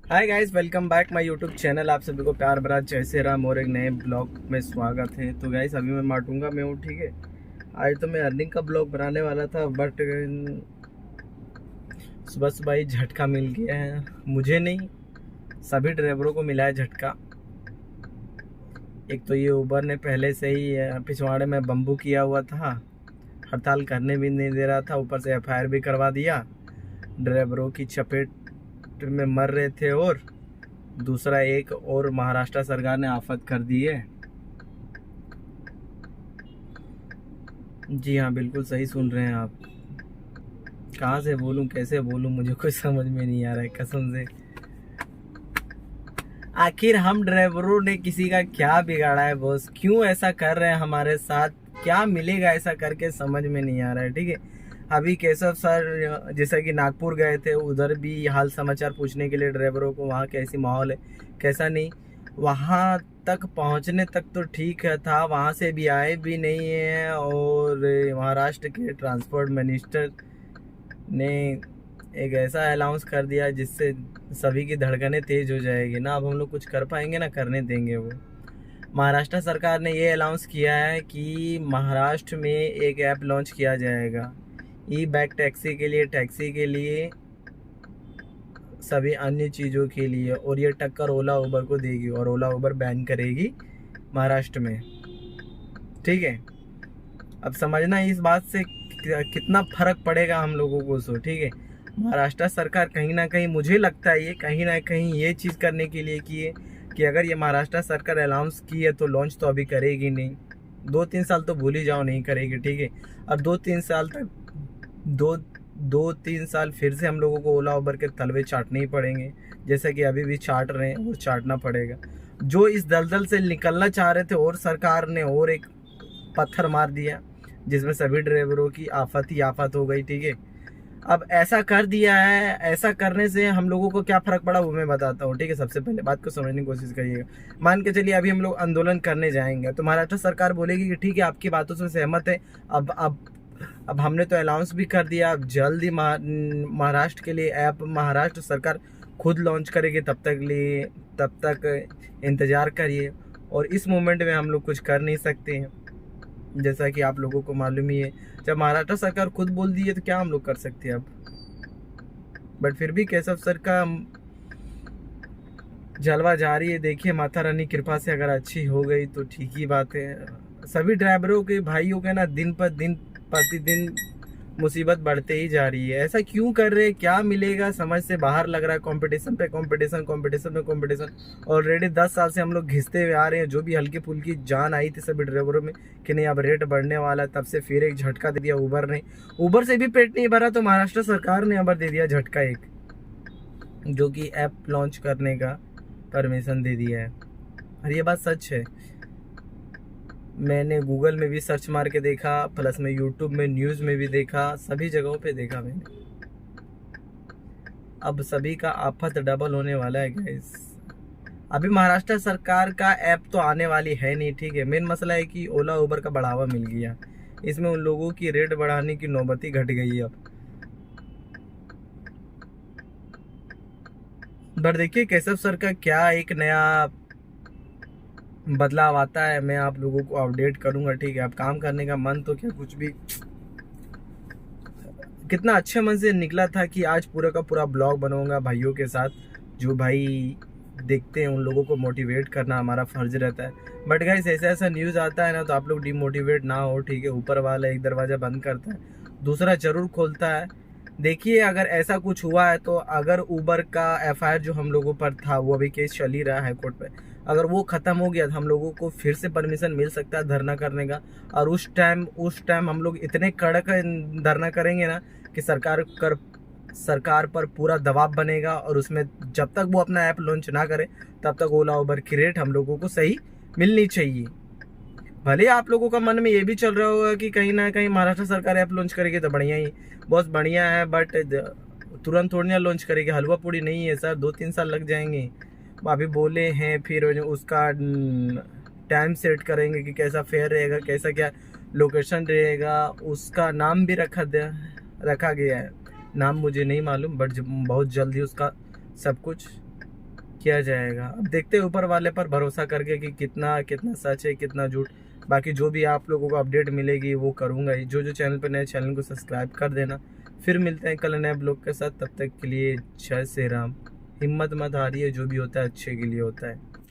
Hi guys, welcome back my YouTube channel. आप सभी को प्यार भरा जय श्री राम और एक नए ब्लॉग में स्वागत है। तो गाइस अभी मैं माटूंगा में हूँ, ठीक है। आज तो मैं अर्निंग का ब्लॉग बनाने वाला था, बट सुबह सुबह ही झटका मिल गया है। मुझे नहीं, सभी ड्राइवरों को मिला है झटका। एक तो ये उबर ने पहले से ही पिछवाड़े में बम्बू किया हुआ था, हड़ताल करने भी नहीं दे रहा था, ऊपर से एफआईआर भी करवा दिया। ड्राइवरों की चपेट में मर रहे थे। और दूसरा एक और महाराष्ट्र सरकार ने आफत कर दी है। जी हाँ, बिल्कुल सही सुन रहे हैं आप। कहाँ से बोलूँ, कैसे बोलूँ, मुझे कुछ समझ में नहीं आ रहा है कसम से। आखिर हम ड्राइवरों ने किसी का क्या बिगाड़ा है बॉस? क्यों ऐसा कर रहे हैं हमारे साथ? क्या मिलेगा ऐसा करके समझ में नहीं आ रहा है, ठीक है। अभी केशव सर जैसा कि नागपुर गए थे, उधर भी हाल समाचार पूछने के लिए ड्राइवरों को, वहाँ कैसी माहौल है कैसा नहीं। वहाँ तक पहुँचने तक तो ठीक है था, वहाँ से भी आए भी नहीं है। और महाराष्ट्र के ट्रांसपोर्ट मिनिस्टर ने एक ऐसा अनाउंस कर दिया जिससे सभी की धड़कनें तेज हो जाएगी ना। अब हम लोग कुछ कर पाएंगे ना करने देंगे वो। महाराष्ट्र सरकार ने ये अनाउंस किया है कि महाराष्ट्र में एक ऐप लॉन्च किया जाएगा ई बैक टैक्सी के लिए, टैक्सी के लिए, सभी अन्य चीज़ों के लिए। और ये टक्कर ओला उबर को देगी और ओला उबर बैन करेगी महाराष्ट्र में, ठीक है। अब समझना इस बात से कितना फर्क पड़ेगा हम लोगों को, सो ठीक है। महाराष्ट्र सरकार कहीं ना कहीं, मुझे लगता है ये कहीं ना कहीं ये चीज़ करने के लिए की है कि अगर ये महाराष्ट्र सरकार अनाउंस की है तो लॉन्च तो अभी करेगी नहीं। 2-3 साल तो भूल ही जाओ, नहीं करेगी, ठीक है। और 2-3 साल तक, दो 2-3 साल फिर से हम लोगों को ओला उबर के तलवे चाटने ही पड़ेंगे, जैसा कि अभी भी चाट रहे हैं और चाटना पड़ेगा। जो इस दलदल से निकलना चाह रहे थे और सरकार ने और एक पत्थर मार दिया, जिसमें सभी ड्राइवरों की आफत ही आफत हो गई, ठीक है। अब ऐसा कर दिया है, ऐसा करने से हम लोगों को क्या फर्क पड़ा वो मैं बताता हूँ, ठीक है। सबसे पहले बात को समझने की कोशिश करिएगा। मान के चलिए अभी हम लोग आंदोलन करने जाएंगे तो महाराष्ट्र सरकार बोलेगी कि ठीक है, आपकी बातों से सहमत है। अब हमने तो अनाउंस भी कर दिया, अब जल्द ही महाराष्ट्र के लिए ऐप महाराष्ट्र सरकार खुद लॉन्च करेगी, तब तक इंतज़ार करिए। और इस मोमेंट में हम लोग कुछ कर नहीं सकते हैं, जैसा कि आप लोगों को मालूम ही है। जब महाराष्ट्र सरकार खुद बोल दी है तो क्या हम लोग कर सकते हैं अब। बट फिर भी केशव सर का जलवा जारी है। देखिए, माता रानी कृपा से अगर अच्छी हो गई तो ठीक ही बात है। सभी ड्राइवरों के भाइयों के ना दिन पर दिन, प्रतिदिन मुसीबत बढ़ते ही जा रही है। ऐसा क्यों कर रहे हैं, क्या मिलेगा समझ से बाहर लग रहा है। कंपटीशन पे कंपटीशन, कंपटीशन पे कंपटीशन। ऑलरेडी 10 साल से हम लोग घिसते हुए आ रहे हैं। जो भी हल्की फुल्की जान आई थी सभी ड्राइवरों में कि नहीं अब रेट बढ़ने वाला है, तब से फिर एक झटका दे दिया उबर ने। उबर से भी पेट नहीं भरा तो महाराष्ट्र सरकार ने अब दे दिया झटका एक, जो कि ऐप लॉन्च करने का परमिशन दे दिया है। और ये बात सच है। मैंने गूगल में भी सर्च मार के देखा, प्लस में यूट्यूब में, न्यूज़ में भी देखा, सभी जगहों पे देखा मैंने। अब सभी का आफत डबल होने वाला है गाइस। अभी महाराष्ट्र सरकार का ऐप तो आने वाली है नहीं, ठीक है। मेन मसला है कि ओला उबर का बढ़ावा मिल गया, इसमें उन लोगों की रेट बढ़ाने की नौबत घट गई है अब। पर देखिए केशव सर का क्या एक नया बदलाव आता है, मैं आप लोगों को अपडेट करूंगा, ठीक है। अब काम करने का मन तो क्या, कुछ भी कितना अच्छे मन से निकला था कि आज पूरा का पूरा ब्लॉग बनाऊंगा भाइयों के साथ। जो भाई देखते हैं उन लोगों को मोटिवेट करना हमारा फर्ज रहता है। बट गाइस ऐसा ऐसा न्यूज़ आता है ना तो आप लोग डिमोटिवेट ना हो, ठीक है। ऊपर वाला एक दरवाज़ा बंद करता है, दूसरा जरूर खोलता है। देखिए अगर ऐसा कुछ हुआ है तो अगर उबर का एफआईआर जो हम लोगों पर था, वो अभी केस चल ही रहा है कोर्ट पे, अगर वो ख़त्म हो गया तो हम लोगों को फिर से परमिशन मिल सकता है धरना करने का। और उस टाइम हम लोग इतने कड़क धरना करेंगे ना कि सरकार पर पूरा दबाव बनेगा। और उसमें जब तक वो अपना ऐप लॉन्च ना करे तब तक ओला उबर की रेट हम लोगों को सही मिलनी चाहिए। भले आप लोगों का मन में ये भी चल रहा होगा कि कहीं ना कहीं महाराष्ट्र सरकार ऐप लॉन्च करेगी तो बढ़िया ही, बहुत बढ़िया है, बट तुरंत थोड़ी ना लॉन्च करेगी, हलवा पूड़ी नहीं है सर, 2-3 साल लग जाएंगे। अभी बोले हैं फिर उसका टाइम सेट करेंगे कि कैसा फेयर रहेगा, कैसा क्या लोकेशन रहेगा, उसका नाम भी रखा गया है। नाम मुझे नहीं मालूम, बट बहुत जल्दी उसका सब कुछ किया जाएगा। अब देखते हैं ऊपर वाले पर भरोसा करके कि कितना कितना सच है कितना झूठ। बाकी जो भी आप लोगों को अपडेट मिलेगी वो करूँगा ही। जो जो चैनल पर नए, चैनल को सब्सक्राइब कर देना। फिर मिलते हैं कल नए ब्लॉग के साथ, तब तक के लिए जय श्री राम। हिम्मत मत हारिए, जो भी होता है अच्छे के लिए होता है।